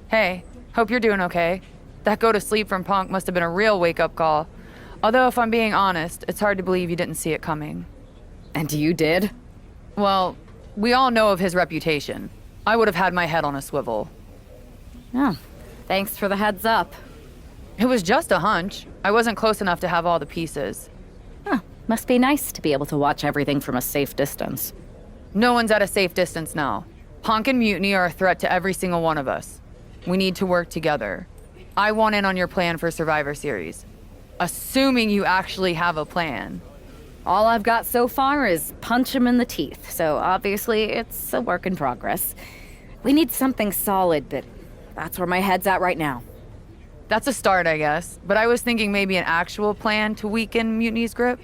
Hey, hope you're doing okay. That go to sleep from Punk must have been a real wake-up call. Although, if I'm being honest, it's hard to believe you didn't see it coming. And you did? Well, we all know of his reputation. I would have had my head on a swivel. Oh, thanks for the heads up. It was just a hunch. I wasn't close enough to have all the pieces. Huh, must be nice to be able to watch everything from a safe distance. No one's at a safe distance now. Punk and Mutiny are a threat to every single one of us. We need to work together. I want in on your plan for Survivor Series. Assuming you actually have a plan. All I've got so far is punch him in the teeth, so obviously it's a work in progress. We need something solid, but that's where my head's at right now. That's a start, I guess. But I was thinking maybe an actual plan to weaken Mutiny's grip.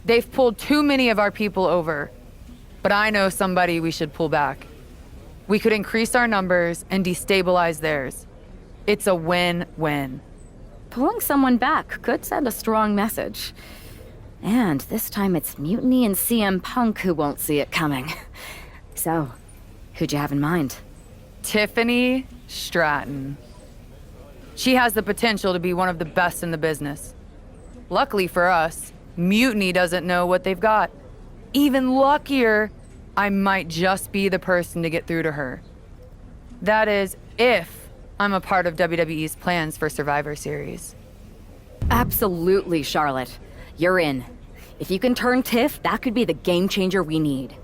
They've pulled too many of our people over. But I know somebody we should pull back. We could increase our numbers and destabilize theirs. It's a win-win. Pulling someone back could send a strong message. And this time it's Mutiny and CM Punk who won't see it coming. So, who'd you have in mind? Tiffany Stratton. She has the potential to be one of the best in the business. Luckily for us, Mutiny doesn't know what they've got. Even luckier, I might just be the person to get through to her. That is, if I'm a part of WWE's plans for Survivor Series. Absolutely, Charlotte. You're in. If you can turn Tiff, that could be the game changer we need.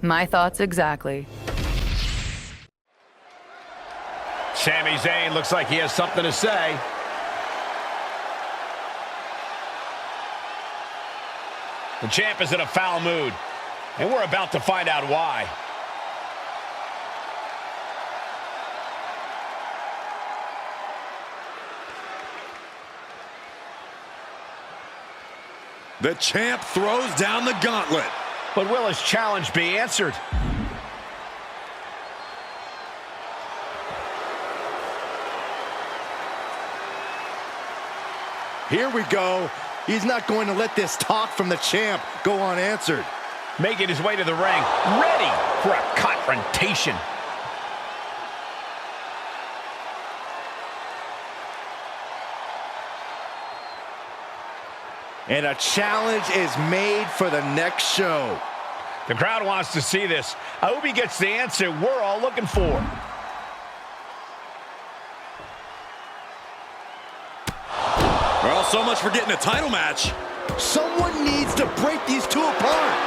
My thoughts exactly. Sami Zayn looks like he has something to say. The champ is in a foul mood, and we're about to find out why. The champ throws down the gauntlet. But will his challenge be answered? Here we go. He's not going to let this talk from the champ go unanswered. Making his way to the ring, ready for a confrontation. And a challenge is made for the next show. The crowd wants to see this. I hope he gets the answer we're all looking for. Well, so much for getting a title match. Someone needs to break these two apart.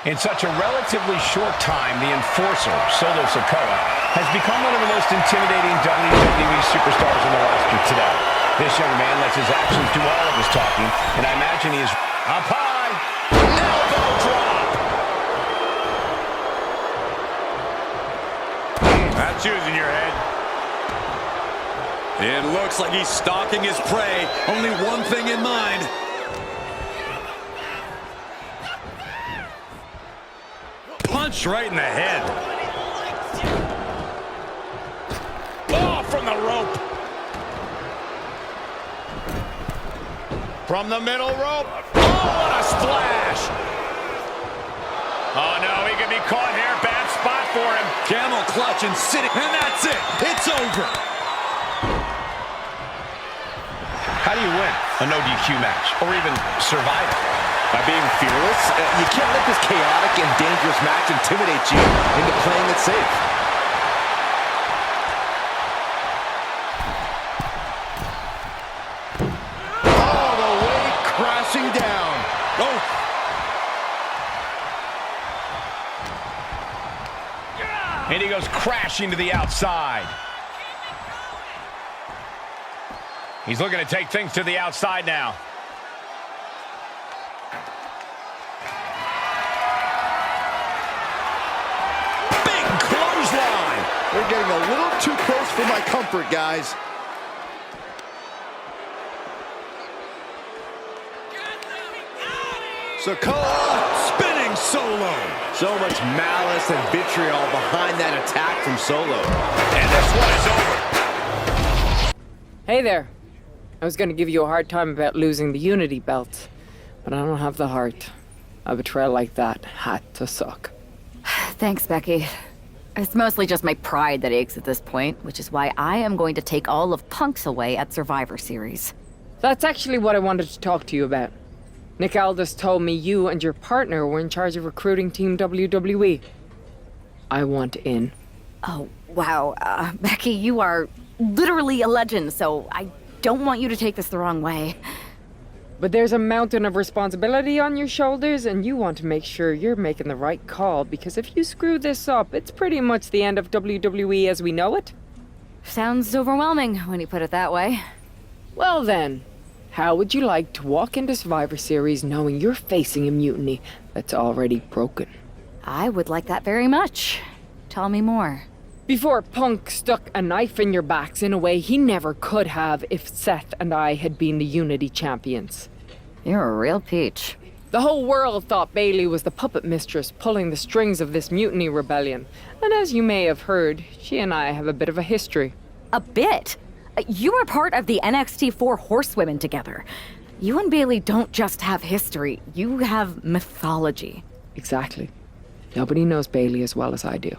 In such a relatively short time, the enforcer, Solo Sikoa, has become one of the most intimidating WWE superstars on the roster today. This young man lets his actions do all of his talking, and I imagine he is up high. Elbow drop. That's using your head. It looks like he's stalking his prey. Only one thing in mind. Punch right in the head. Oh, from the rope. From the middle rope. Oh, what a splash. Oh, no, he could be caught here. Bad spot for him. Camel clutch and sitting. And that's it. It's over. How do you win a no DQ match or even survive it? By being fearless, you can't let this chaotic and dangerous match intimidate you into playing it safe. All the way crashing down. Oh. And he goes crashing to the outside. He's looking to take things to the outside now. We're getting a little too close for my comfort, guys. Sikoa spinning Solo. So much malice and vitriol behind that attack from Solo. And this one is over. Hey there. I was gonna give you a hard time about losing the Unity belt, but I don't have the heart. A betrayal like that had to suck. Thanks, Becky. It's mostly just my pride that aches at this point, which is why I am going to take all of Punk's away at Survivor Series. That's actually what I wanted to talk to you about. Nick Aldis told me you and your partner were in charge of recruiting Team WWE. I want in. Oh, wow. Becky, you are literally a legend, so I don't want you to take this the wrong way. But there's a mountain of responsibility on your shoulders, and you want to make sure you're making the right call, because if you screw this up, it's pretty much the end of WWE as we know it. Sounds overwhelming when you put it that way. Well then, how would you like to walk into Survivor Series knowing you're facing a mutiny that's already broken? I would like that very much. Tell me more. Before Punk stuck a knife in your backs in a way he never could have if Seth and I had been the Unity champions. You're a real peach. The whole world thought Bailey was the puppet mistress pulling the strings of this mutiny rebellion. And as you may have heard, she and I have a bit of a history. A bit? You were part of the NXT 4 Horsewomen together. You and Bailey don't just have history, you have mythology. Exactly. Nobody knows Bailey as well as I do.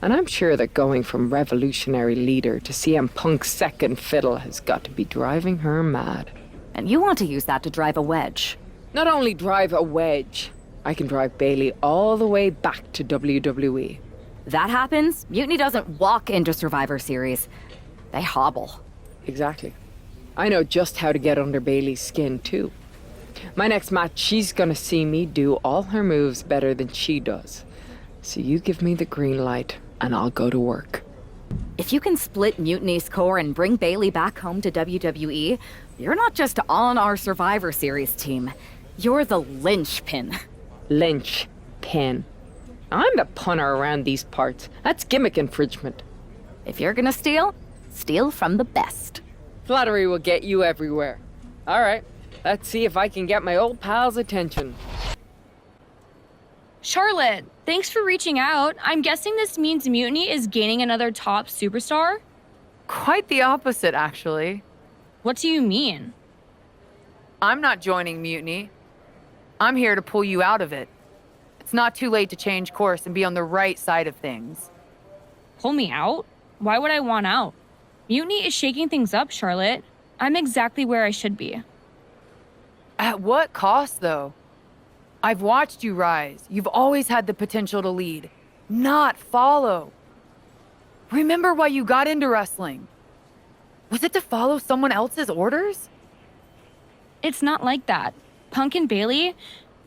And I'm sure that going from revolutionary leader to CM Punk's second fiddle has got to be driving her mad. And you want to use that to drive a wedge. Not only drive a wedge, I can drive Bailey all the way back to WWE. That happens, Mutiny doesn't walk into Survivor Series. They hobble. Exactly. I know just how to get under Bailey's skin, too. My next match, she's gonna see me do all her moves better than she does. So you give me the green light, and I'll go to work. If you can split Mutiny's core and bring Bailey back home to WWE, you're not just on our Survivor Series team. You're the linchpin. Linchpin. I'm the punter around these parts. That's gimmick infringement. If you're gonna steal, steal from the best. Flattery will get you everywhere. All right, let's see if I can get my old pal's attention. Charlotte, thanks for reaching out. I'm guessing this means Mutiny is gaining another top superstar? Quite the opposite, actually. What do you mean? I'm not joining Mutiny. I'm here to pull you out of it. It's not too late to change course and be on the right side of things. Pull me out? Why would I want out? Mutiny is shaking things up, Charlotte. I'm exactly where I should be. At what cost, though? I've watched you rise. You've always had the potential to lead, not follow. Remember why you got into wrestling? Was it to follow someone else's orders? It's not like that. Punk and Bailey,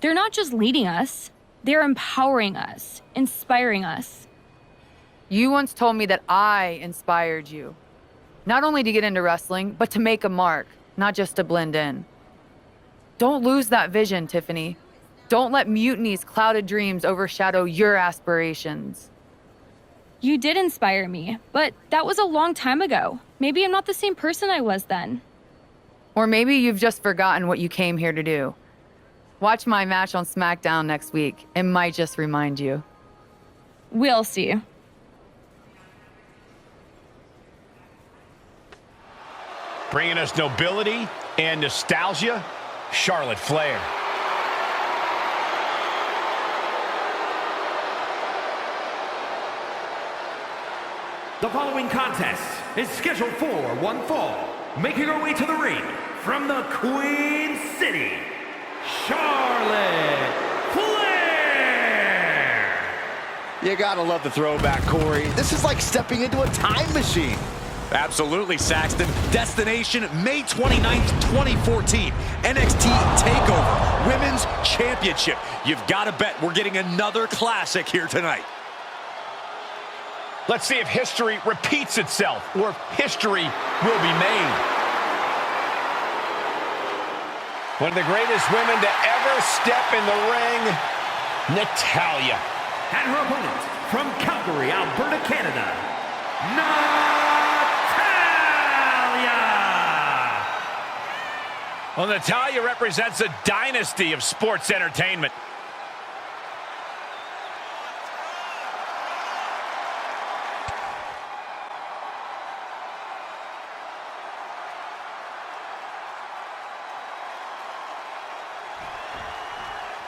they're not just leading us. They're empowering us, inspiring us. You once told me that I inspired you. Not only to get into wrestling, but to make a mark, not just to blend in. Don't lose that vision, Tiffany. Don't let Mutiny's clouded dreams overshadow your aspirations. You did inspire me, but that was a long time ago. Maybe I'm not the same person I was then. Or maybe you've just forgotten what you came here to do. Watch my match on SmackDown next week. It might just remind you. We'll see. Bringing us nobility and nostalgia, Charlotte Flair. The following contest is scheduled for one fall. Making her way to the ring from the Queen City, Charlotte Flair! You gotta love the throwback, Corey. This is like stepping into a time machine. Absolutely, Saxton. Destination May 29th, 2014. NXT TakeOver Women's Championship. You've got to bet we're getting another classic here tonight. Let's see if history repeats itself or if history will be made. One of the greatest women to ever step in the ring, Natalya. And her opponent from Calgary, Alberta, Canada, Natalya! Well, Natalya represents a dynasty of sports entertainment.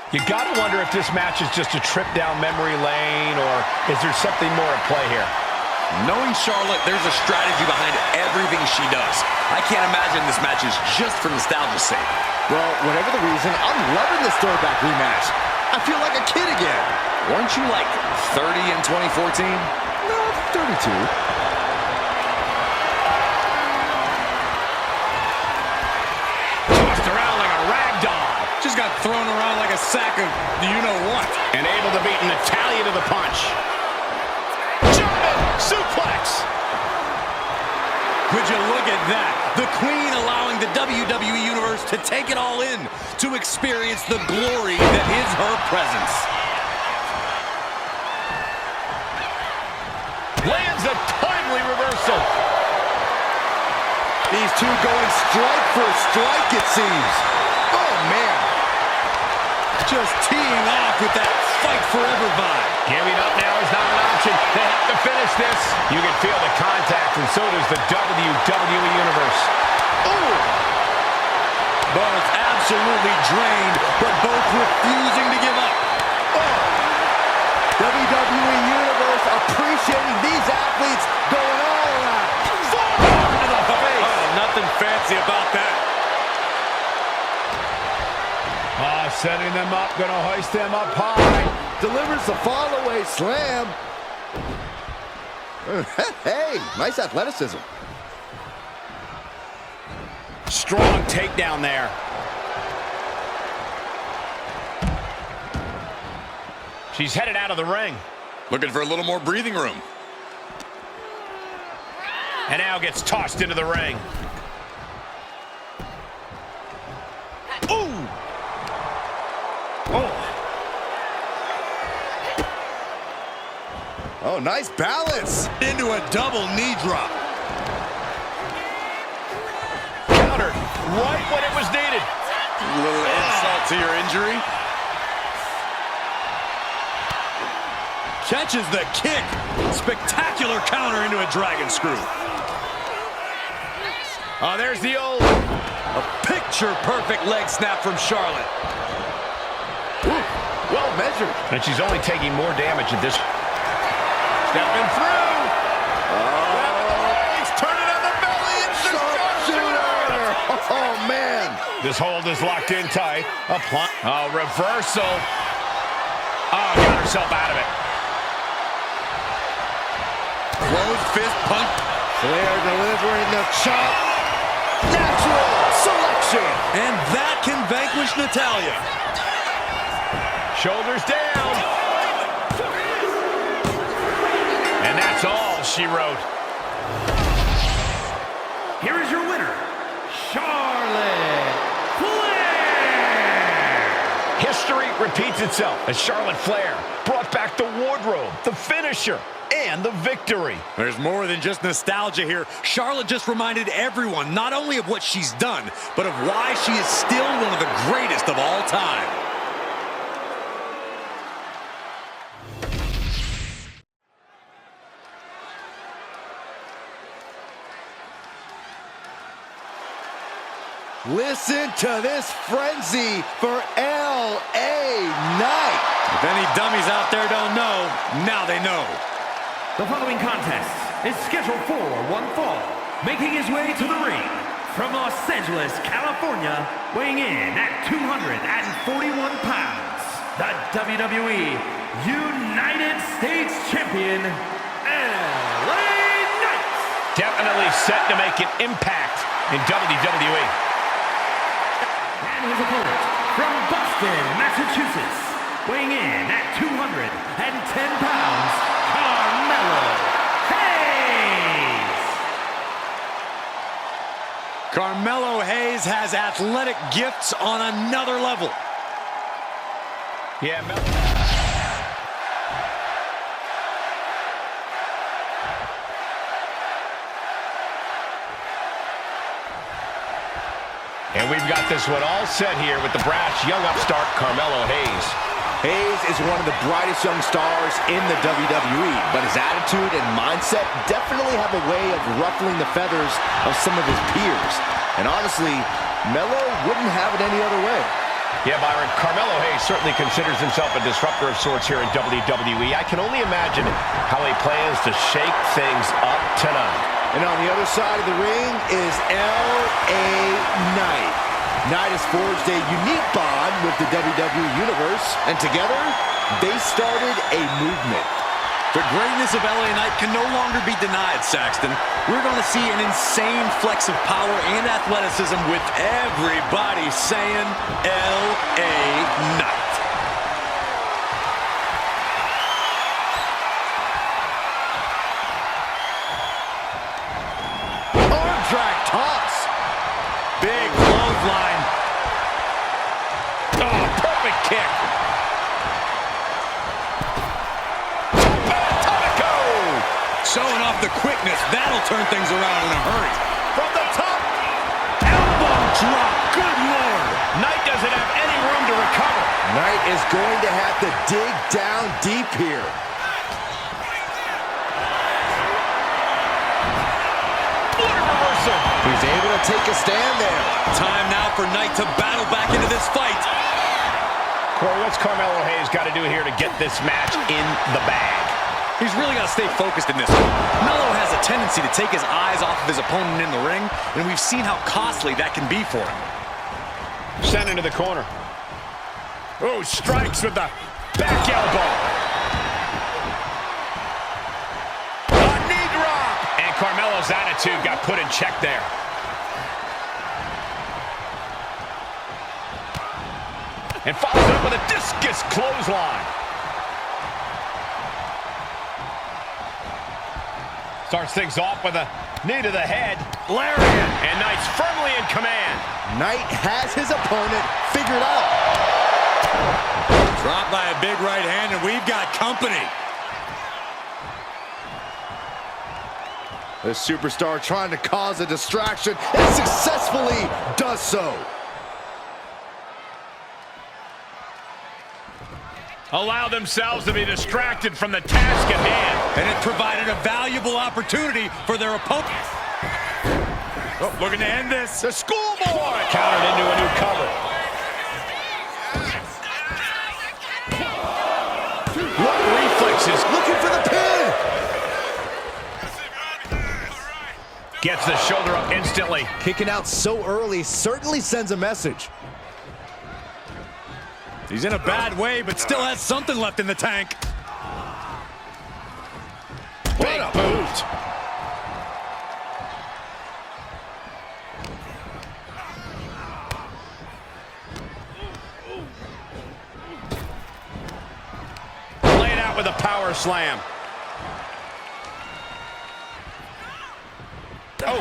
You gotta wonder if this match is just a trip down memory lane, or is there something more at play here? Knowing Charlotte, there's a strategy behind everything she does. I can't imagine this match is just for nostalgia's sake. Well, whatever the reason, I'm loving this throwback rematch. I feel like a kid again. Weren't you like 30 in 2014? No, 32. Tossed around like a rag doll. Just got thrown around like a sack of you-know-what. And able to beat Natalya to the punch. German suplex. Would you look at that? The Queen allowing the WWE Universe to take it all in, to experience the glory that is her presence. Lands a timely reversal. These two going strike for strike, it seems. Oh, man. Just teeing off with that fight forever vibe. Giving up now is not an option. They have to finish this. You can feel the contact, and so does the WWE Universe. Ooh! Both absolutely drained, but both refusing to give up. Oh. WWE Universe appreciating these athletes going all out. Forearm to the face. Oh, nothing fancy about that. Setting them up, gonna hoist them up high. Delivers the fall-away slam. Hey, nice athleticism. Strong takedown there. She's headed out of the ring. Looking for a little more breathing room. And now gets tossed into the ring. Ooh! Oh, nice balance. Into a double knee drop. Countered right when it was needed. A little insult to your injury. Catches the kick. Spectacular counter into a dragon screw. Oh, there's the old... A picture-perfect leg snap from Charlotte. Ooh, well measured. And she's only taking more damage at this... Stepping through. He's turning on the belly. It's the sharpshooter. Oh, man. This hold is locked in tight. Apply. Oh, reversal. Oh, got herself out of it. Closed fist punch. Flair delivering the chop. Natural selection. And that can vanquish Natalya. Shoulders down. And that's all she wrote. Here is your winner, Charlotte Flair. History repeats itself as Charlotte Flair brought back the wardrobe, the finisher, and the victory. There's more than just nostalgia here. Charlotte just reminded everyone not only of what she's done, but of why she is still one of the greatest of all time. Listen to this frenzy for L.A. Knight. If any dummies out there don't know, now they know. The following contest is scheduled for one fall. Making his way to the ring from Los Angeles, California, weighing in at 241 pounds, the WWE United States Champion, L.A. Knight. Definitely set to make an impact in WWE. And his opponent from Boston, Massachusetts, weighing in at 210 pounds, Carmelo Carmelo Hayes. Hayes has athletic gifts on another level. Yeah, and we've got this one all set here with the brash young upstart Carmelo Hayes. Hayes is one of the brightest young stars in the WWE, but his attitude and mindset definitely have a way of ruffling the feathers of some of his peers. And honestly, Melo wouldn't have it any other way. Yeah, Byron, Carmelo Hayes certainly considers himself a disruptor of sorts here in WWE. I can only imagine how he plans to shake things up tonight. And on the other side of the ring is L.A. Knight. Knight has forged a unique bond with the WWE Universe, and together, they started a movement. The greatness of LA Knight can no longer be denied, Saxton. We're going to see an insane flex of power and athleticism with everybody saying LA Knight. Arm drag toss. Big clothesline. Oh, perfect kick. Showing off the quickness. That'll turn things around in a hurry. From the top. Elbow drop. Good Lord. Knight doesn't have any room to recover. Knight is going to have to dig down deep here. What a reversal. He's able to take a stand there. Time now for Knight to battle back into this fight. Corey, what's Carmelo Hayes got to do here to get this match in the bag? He's really got to stay focused in this one. Melo has a tendency to take his eyes off of his opponent in the ring, and we've seen how costly that can be for him. Sent into the corner. Oh, strikes with the back elbow. A knee drop. And Carmelo's attitude got put in check there. And follows it up with a discus clothesline. Starts things off with a knee to the head. Lariat. And Knight's firmly in command. Knight has his opponent figured out. Dropped by a big right hand, and we've got company. The superstar trying to cause a distraction and successfully does so. Allow themselves to be distracted from the task at hand. And it provided a valuable opportunity for their opponent. Oh, looking to end this. The schoolboy countered into a new cover. What reflexes? Looking for the pin. Gets the shoulder up instantly. Kicking out so early certainly sends a message. He's in a bad way, but still has something left in the tank. Big boot. Lay it out with a power slam. Oh.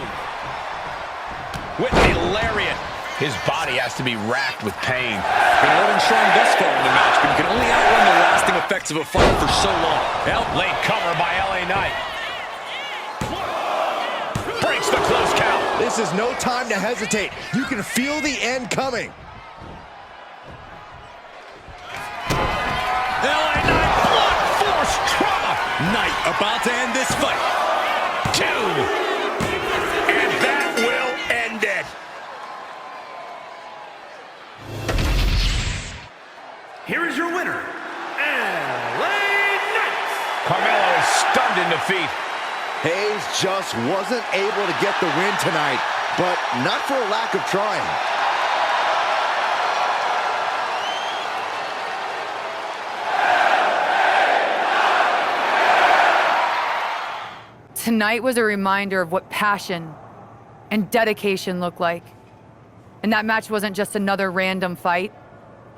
With a lariat. His body has to be racked with pain. Been holding strong thus far in the match, but you can only outrun the lasting effects of a fight for so long. Late cover by LA Knight. Breaks the close count. This is no time to hesitate. You can feel the end coming. LA Knight, blunt force trauma. Knight about to end this fight. 2. And that will end it. Here is your winner, LA Knight. Carmelo is stunned in defeat. Hayes just wasn't able to get the win tonight, but not for a lack of trying. Tonight was a reminder of what passion and dedication look like. And that match wasn't just another random fight.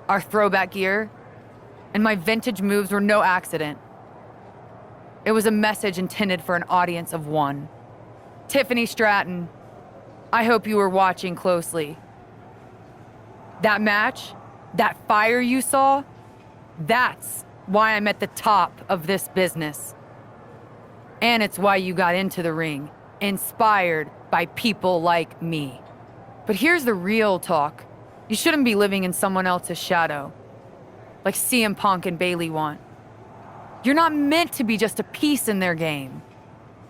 Our throwback gear and my vintage moves were no accident. It was a message intended for an audience of one. Tiffany Stratton, I hope you were watching closely. That match, that fire you saw, that's why I'm at the top of this business. And it's why you got into the ring, inspired by people like me. But here's the real talk. You shouldn't be living in someone else's shadow, like CM Punk and Bayley want. You're not meant to be just a piece in their game.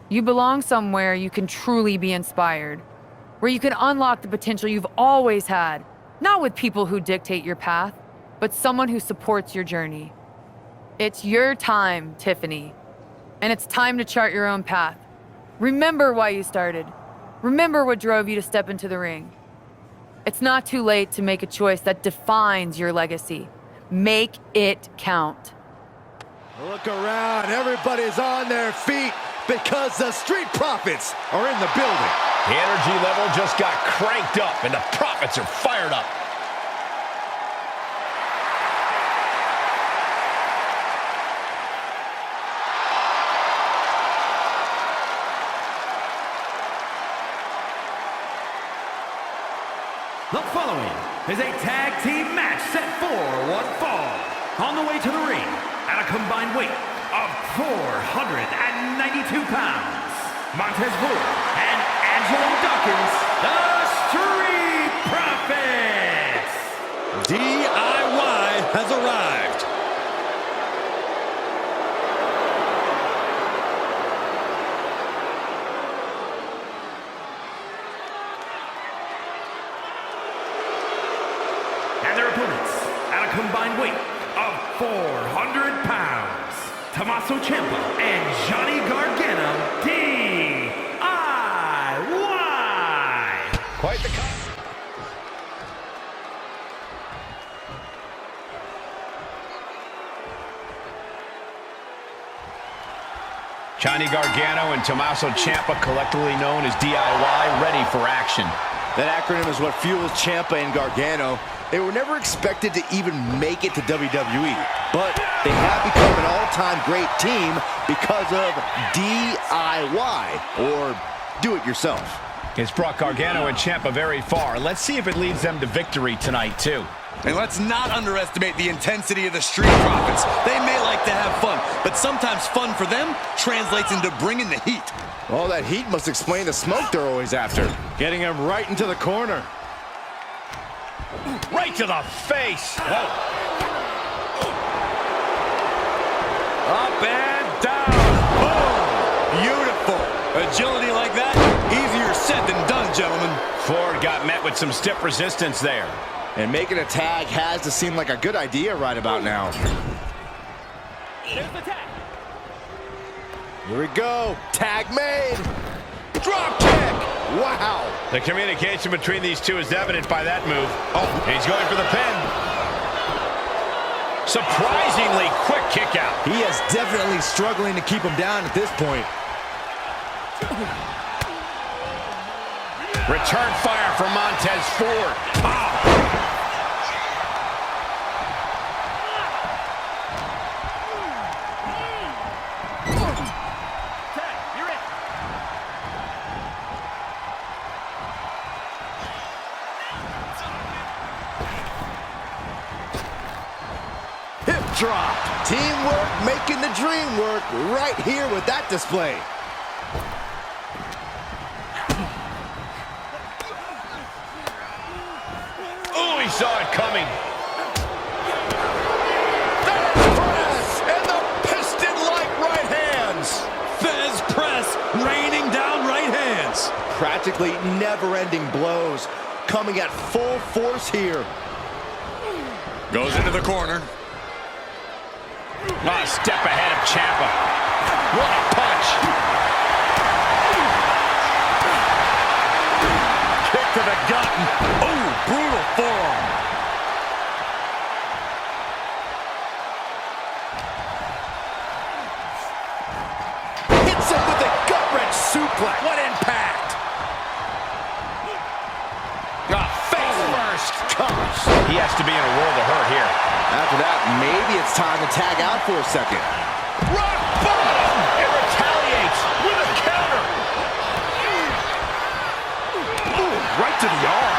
You belong somewhere you can truly be inspired, where you can unlock the potential you've always had Not with people who dictate your path, but someone who supports your journey. It's your time, Tiffany. And it's time to chart your own path. Remember why you started. Remember what drove you to step into the ring. It's not too late to make a choice that defines your legacy. Make it count. Look around. Everybody's on their feet because the Street Profits are in the building. The energy level just got cranked up, and the Profits are fired up. The following is a tag team match set for one fall. On the way to the ring, at a combined weight of 492 pounds, Montez Ford and Angelo Dawkins, the Street Profits! DIY has arrived. And their opponents, at a combined weight of 400 pounds, Tommaso Ciampa and Johnny Gargano, DIY! Quite the Johnny Gargano and Tommaso Ciampa, collectively known as DIY, ready for action. That acronym is what fuels Ciampa and Gargano. They were never expected to even make it to WWE, but they have become an all-time great team because of DIY, or do it yourself. It's brought Gargano and Ciampa very far. Let's see if it leads them to victory tonight, too. And let's not underestimate the intensity of the Street Profits. They may like to have fun, but sometimes fun for them translates into bringing the heat. All that heat must explain the smoke they're always after. Getting him right into the corner. Right to the face. Whoa. Up and down. Boom. Beautiful. Agility like that, easier said than done, gentlemen. Ford got met with some stiff resistance there. And making a tag has to seem like a good idea right about now. There's the tag. Here we go. Tag made. Drop kick. Wow. The communication between these two is evident by that move. Oh, he's going for the pin. Surprisingly quick kick out. He is definitely struggling to keep him down at this point. Return fire from Montez Ford. Oh. Hip drop. Teamwork making the dream work right here with that display. Oh, he saw it coming. Press and the piston-like right hands. Fez press, raining down right hands. Practically never-ending blows coming at full force here. Goes into the corner. A step ahead of Ciampa. What a punch. Kick to the gut. Oh, brutal forearm. Hits him with a gut-wrench suplex. What impact! Face first. Gosh. He has to be in a world of hurt here. After that, maybe it's time to tag out for a second. Rock bottom. It retaliates with a counter. Ooh, right to the arm.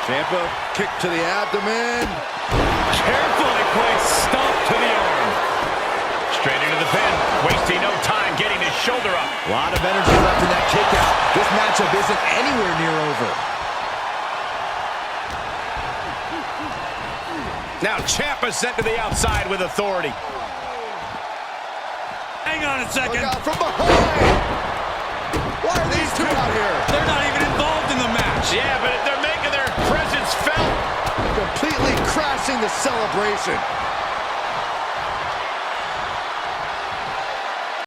Ciampa, kick to the abdomen. Carefully placed stomp to the arm. Straight into the pin. Wasting no time getting his shoulder up. A lot of energy left in that kick out. This matchup isn't anywhere near over. Now Ciampa sent to the outside with authority. Hang on a second. Look out from behind. Why are these two out here? They're not even involved in the match. forcing the celebration.